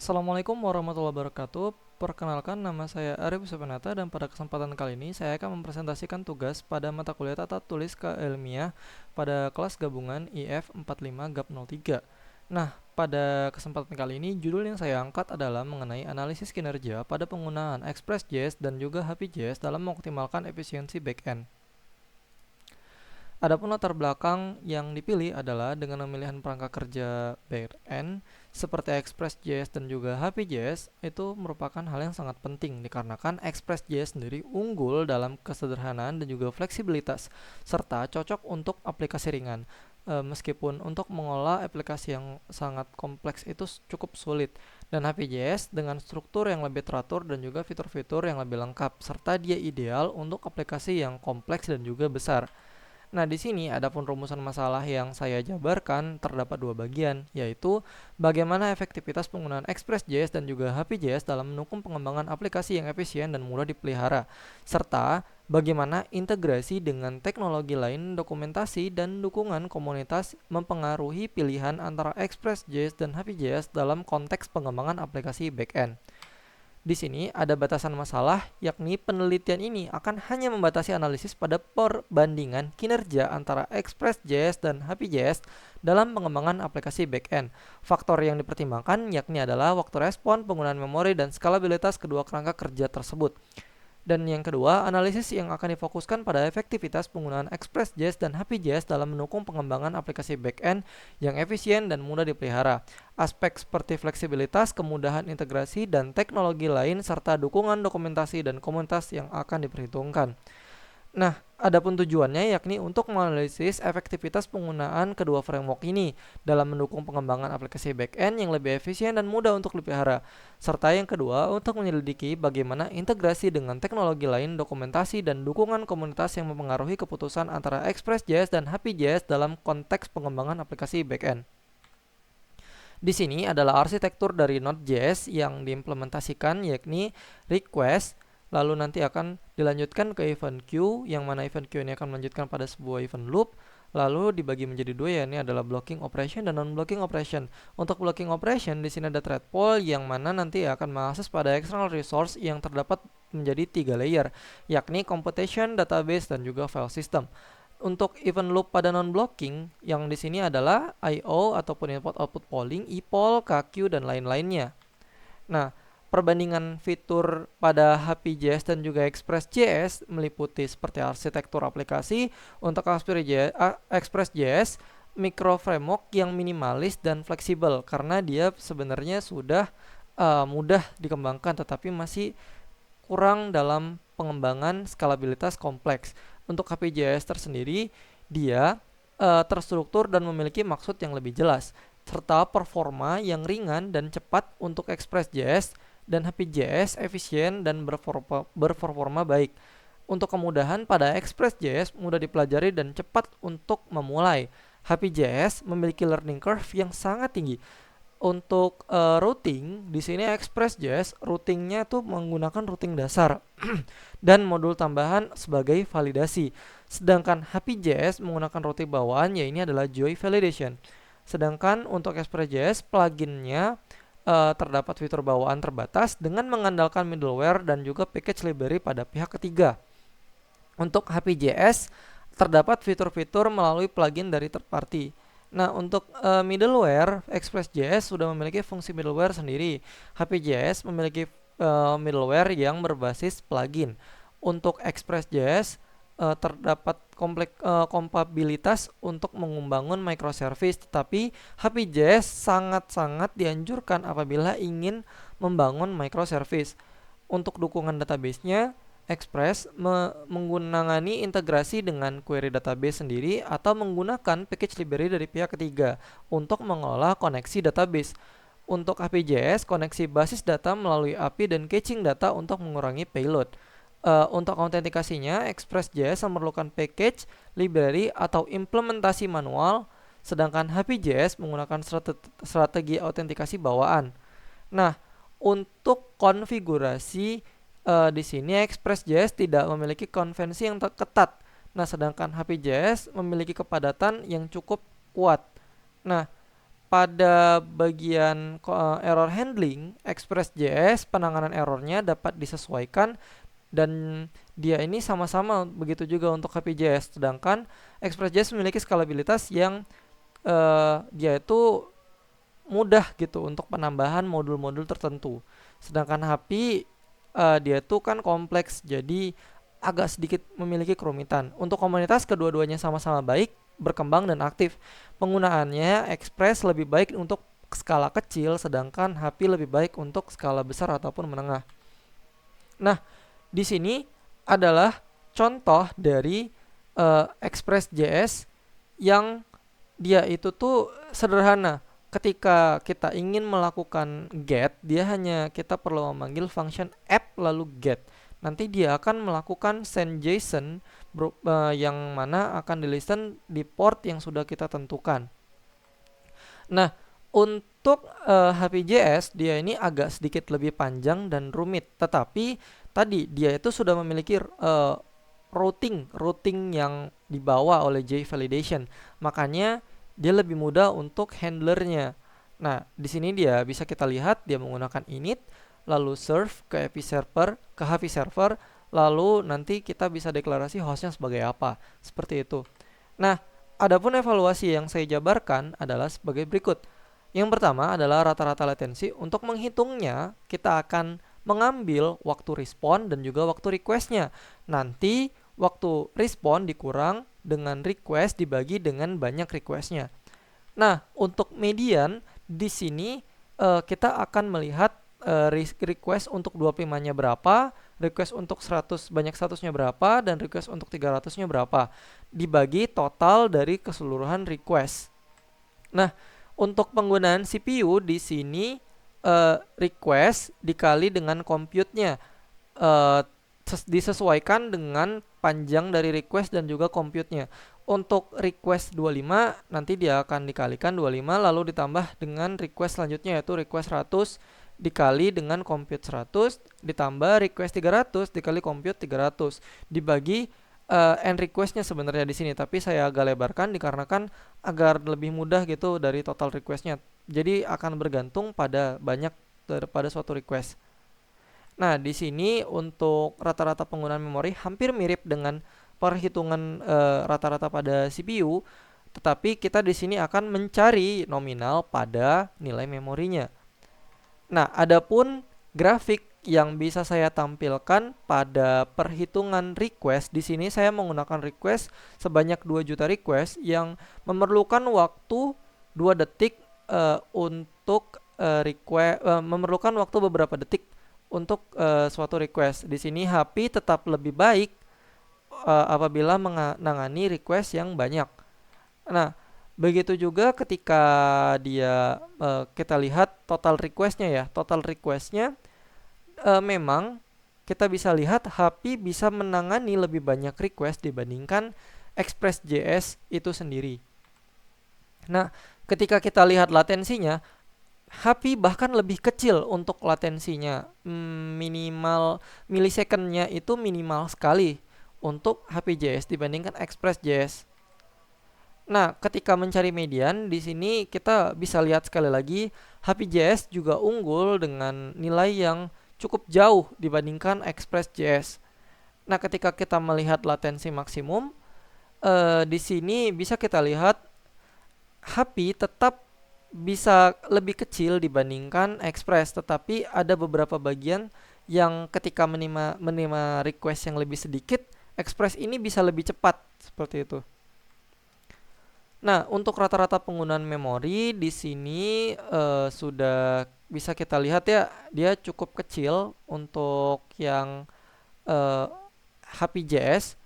Assalamualaikum warahmatullahi wabarakatuh. Perkenalkan, nama saya Arif Supanata dan pada kesempatan kali ini saya akan mempresentasikan tugas pada mata kuliah Tata Tulis Keilmiah pada kelas gabungan IF 45 GAP 03. Nah, pada kesempatan kali ini judul yang saya angkat adalah mengenai analisis kinerja pada penggunaan Express.js dan juga HPJS dalam mengoptimalkan efisiensi backend. Adapun latar belakang yang dipilih adalah dengan pemilihan perangkat kerja backend seperti Express.js dan juga HPJS itu merupakan hal yang sangat penting dikarenakan Express.js sendiri unggul dalam kesederhanaan dan juga fleksibilitas serta cocok untuk aplikasi ringan. Meskipun untuk mengolah aplikasi yang sangat kompleks itu cukup sulit, dan HPJS dengan struktur yang lebih teratur dan juga fitur-fitur yang lebih lengkap serta dia ideal untuk aplikasi yang kompleks dan juga besar. Nah, di sini adapun rumusan masalah yang saya jabarkan terdapat dua bagian, yaitu bagaimana efektivitas penggunaan Express.js dan juga HPJS dalam mendukung pengembangan aplikasi yang efisien dan mudah dipelihara, serta bagaimana integrasi dengan teknologi lain, dokumentasi, dan dukungan komunitas mempengaruhi pilihan antara Express.js dan HPJS dalam konteks pengembangan aplikasi backend. Di sini ada batasan masalah, yakni penelitian ini akan hanya membatasi analisis pada perbandingan kinerja antara Express.js dan HPJS dalam pengembangan aplikasi backend. Faktor yang dipertimbangkan yakni adalah waktu respon, penggunaan memori, dan skalabilitas kedua kerangka kerja tersebut. Dan yang kedua, analisis yang akan difokuskan pada efektivitas penggunaan Express.js dan HPJS dalam mendukung pengembangan aplikasi backend yang efisien dan mudah dipelihara. Aspek seperti fleksibilitas, kemudahan integrasi, dan teknologi lain, serta dukungan dokumentasi dan komunitas yang akan diperhitungkan. Nah, adapun tujuannya yakni untuk menganalisis efektivitas penggunaan kedua framework ini dalam mendukung pengembangan aplikasi backend yang lebih efisien dan mudah untuk dipelihara. Serta yang kedua, untuk menyelidiki bagaimana integrasi dengan teknologi lain, dokumentasi, dan dukungan komunitas yang mempengaruhi keputusan antara Express.js dan HPJS dalam konteks pengembangan aplikasi backend. Di sini adalah arsitektur dari Node.js yang diimplementasikan yakni request, lalu nanti akan dilanjutkan ke event queue, yang mana event queue ini akan melanjutkan pada sebuah event loop, lalu dibagi menjadi dua, ya ini adalah blocking operation dan non-blocking operation. Untuk blocking operation di sini ada thread pool yang mana nanti akan mengakses pada external resource yang terdapat menjadi tiga layer, yakni computation, database, dan juga file system. Untuk event loop pada non-blocking, yang di sini adalah I/O ataupun input-output polling, epoll, KQ, dan lain-lainnya. Nah, perbandingan fitur pada HPJS dan juga Express.js meliputi seperti arsitektur aplikasi. Untuk Express.js, micro framework yang minimalis dan fleksibel karena dia sebenarnya sudah mudah dikembangkan tetapi masih kurang dalam pengembangan skalabilitas kompleks. Untuk HPJS tersendiri, dia terstruktur dan memiliki maksud yang lebih jelas, serta performa yang ringan dan cepat. Untuk Express.js dan HPJS efisien dan berperforma baik. Untuk kemudahan pada Express.js mudah dipelajari dan cepat untuk memulai. HPJS memiliki learning curve yang sangat tinggi. Untuk routing, di sini Express.js routingnya tuh menggunakan routing dasar dan modul tambahan sebagai validasi. Sedangkan HPJS menggunakan routing bawaan, ya ini adalah GUI validation. Sedangkan untuk Express.js pluginnya terdapat fitur bawaan terbatas dengan mengandalkan middleware dan juga package library pada pihak ketiga. Untuk HPJS terdapat fitur-fitur melalui plugin dari third party. Nah, untuk middleware, Express.js sudah memiliki fungsi middleware sendiri. HPJS memiliki middleware yang berbasis plugin. Untuk Express.js terdapat kompatibilitas untuk membangun microservice, tetapi HPJS sangat-sangat dianjurkan apabila ingin membangun microservice. Untuk dukungan database-nya, Express menggunakan integrasi dengan query database sendiri atau menggunakan package library dari pihak ketiga untuk mengolah koneksi database. Untuk HPJS, koneksi basis data melalui API dan caching data untuk mengurangi payload. Untuk autentikasinya, Express.js memerlukan package, library, atau implementasi manual, sedangkan HPJS menggunakan strategi autentikasi bawaan. Nah, untuk konfigurasi di sini Express.js tidak memiliki konvensi yang ketat. Nah, sedangkan HPJS memiliki kepadatan yang cukup kuat. Nah, pada bagian error handling, Express.js penanganan errornya dapat disesuaikan dan dia ini sama-sama begitu juga untuk HPJS. Sedangkan Express.js memiliki skalabilitas yang dia itu mudah gitu untuk penambahan modul-modul tertentu. Sedangkan HP dia itu kan kompleks, jadi agak sedikit memiliki kerumitan. Untuk komunitas kedua-duanya sama-sama baik, berkembang dan aktif. Penggunaannya Express lebih baik untuk skala kecil, sedangkan HP lebih baik untuk skala besar ataupun menengah. Nah, di sini adalah contoh dari Express.js yang dia itu tuh sederhana. Ketika kita ingin melakukan get, dia hanya kita perlu memanggil function app lalu get. Nanti dia akan melakukan send JSON yang mana akan di-listen di port yang sudah kita tentukan. Nah, untuk HPJS dia ini agak sedikit lebih panjang dan rumit, tetapi tadi dia itu sudah memiliki routing yang dibawa oleh JValidation. Makanya dia lebih mudah untuk handlernya. Nah, di sini dia bisa kita lihat dia menggunakan init, lalu serve ke HP server, lalu nanti kita bisa deklarasi hostnya sebagai apa. Seperti itu. Nah, adapun evaluasi yang saya jabarkan adalah sebagai berikut. Yang pertama adalah rata-rata latensi. Untuk menghitungnya, kita akan mengambil waktu respon dan juga waktu requestnya. Nanti waktu respon dikurang dengan request dibagi dengan banyak requestnya. Nah, untuk median di sini kita akan melihat request untuk 25-nya berapa, request untuk 100 banyak 100-nya berapa, dan request untuk 300-nya berapa. Dibagi total dari keseluruhan request. Nah, untuk penggunaan CPU di sini request dikali dengan compute-nya. Disesuaikan dengan panjang dari request dan juga compute-nya. Untuk request 25 nanti dia akan dikalikan 25 lalu ditambah dengan request selanjutnya yaitu request 100 dikali dengan compute 100 ditambah request 300 dikali compute 300 dibagi end requestnya sebenarnya di sini, tapi saya agak lebarkan dikarenakan agar lebih mudah gitu dari total requestnya. Jadi akan bergantung pada banyak daripada suatu request. Nah, di sini untuk rata-rata penggunaan memori hampir mirip dengan perhitungan rata-rata pada CPU, tetapi kita di sini akan mencari nominal pada nilai memorinya. Nah, adapun grafik yang bisa saya tampilkan pada perhitungan request, di sini saya menggunakan request sebanyak 2 juta request yang memerlukan waktu 2 detik untuk memerlukan waktu beberapa detik untuk suatu request. Di sini HP tetap lebih baik apabila menangani request yang banyak. Nah, begitu juga ketika dia kita lihat total requestnya ya. Total requestnya memang kita bisa lihat HP bisa menangani lebih banyak request dibandingkan Express.js itu sendiri. Nah, ketika kita lihat latensinya, HP bahkan lebih kecil untuk latensinya. Minimal milisecondnya itu minimal sekali untuk HPJS dibandingkan Express.js. Nah, ketika mencari median, di sini kita bisa lihat sekali lagi HPJS juga unggul dengan nilai yang cukup jauh dibandingkan Express.js. Nah, ketika kita melihat latensi maksimum, di sini bisa kita lihat HP tetap bisa lebih kecil dibandingkan Express, tetapi ada beberapa bagian yang ketika menerima request yang lebih sedikit, Express ini bisa lebih cepat seperti itu. Nah, untuk rata-rata penggunaan memori di sini sudah bisa kita lihat ya, dia cukup kecil untuk yang HPJS.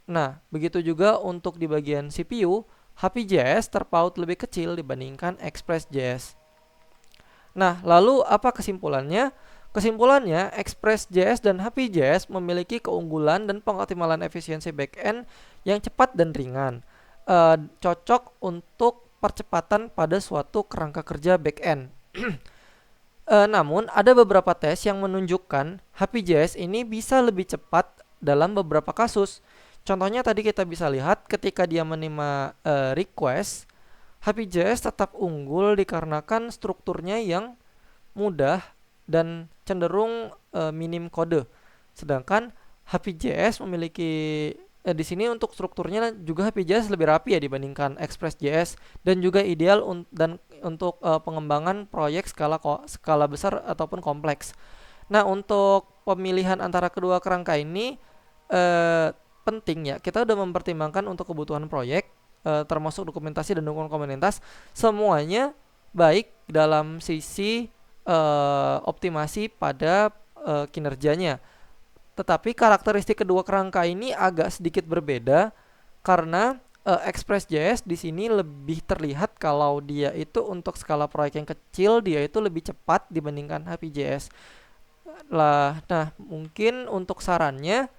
Nah, begitu juga untuk di bagian CPU, HPJS terpaut lebih kecil dibandingkan Express.js. Nah, lalu apa kesimpulannya? Kesimpulannya, Express.js dan HPJS memiliki keunggulan dan pengoptimalan efisiensi backend yang cepat dan ringan. Cocok untuk percepatan pada suatu kerangka kerja backend. Namun, ada beberapa tes yang menunjukkan HPJS ini bisa lebih cepat dalam beberapa kasus. Contohnya tadi kita bisa lihat ketika dia menerima request, HPJS tetap unggul dikarenakan strukturnya yang mudah dan cenderung minim kode. Sedangkan HPJS memiliki di sini untuk strukturnya juga HPJS lebih rapi ya dibandingkan Express.js dan juga ideal dan untuk pengembangan proyek skala besar ataupun kompleks. Nah, untuk pemilihan antara kedua kerangka ini eh, penting ya. Kita udah mempertimbangkan untuk kebutuhan proyek, termasuk dokumentasi dan dukungan komunitas, semuanya baik dalam sisi optimasi pada kinerjanya. Tetapi karakteristik kedua kerangka ini agak sedikit berbeda karena Express.js di sini lebih terlihat kalau dia itu untuk skala proyek yang kecil dia itu lebih cepat dibandingkan HPJS. Nah, mungkin untuk sarannya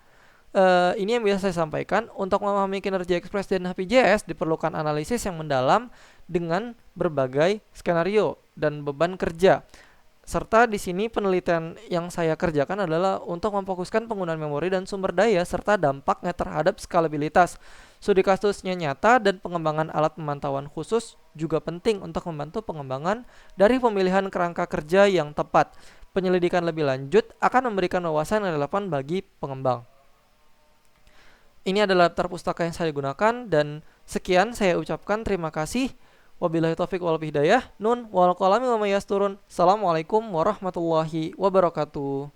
ini yang biasa saya sampaikan. Untuk memahami kinerja Express dan HPJS diperlukan analisis yang mendalam dengan berbagai skenario dan beban kerja. Serta di sini penelitian yang saya kerjakan adalah untuk memfokuskan penggunaan memori dan sumber daya serta dampaknya terhadap skalabilitas. Studi kasusnya nyata dan pengembangan alat pemantauan khusus juga penting untuk membantu pengembangan dari pemilihan kerangka kerja yang tepat. Penyelidikan lebih lanjut akan memberikan wawasan yang relevan bagi pengembang. Ini adalah daftar pustaka yang saya gunakan dan sekian saya ucapkan terima kasih. Wabillahi taufiq wal hidayah. Nun wal qalami wa may yasturun. Assalamualaikum warahmatullahi wabarakatuh.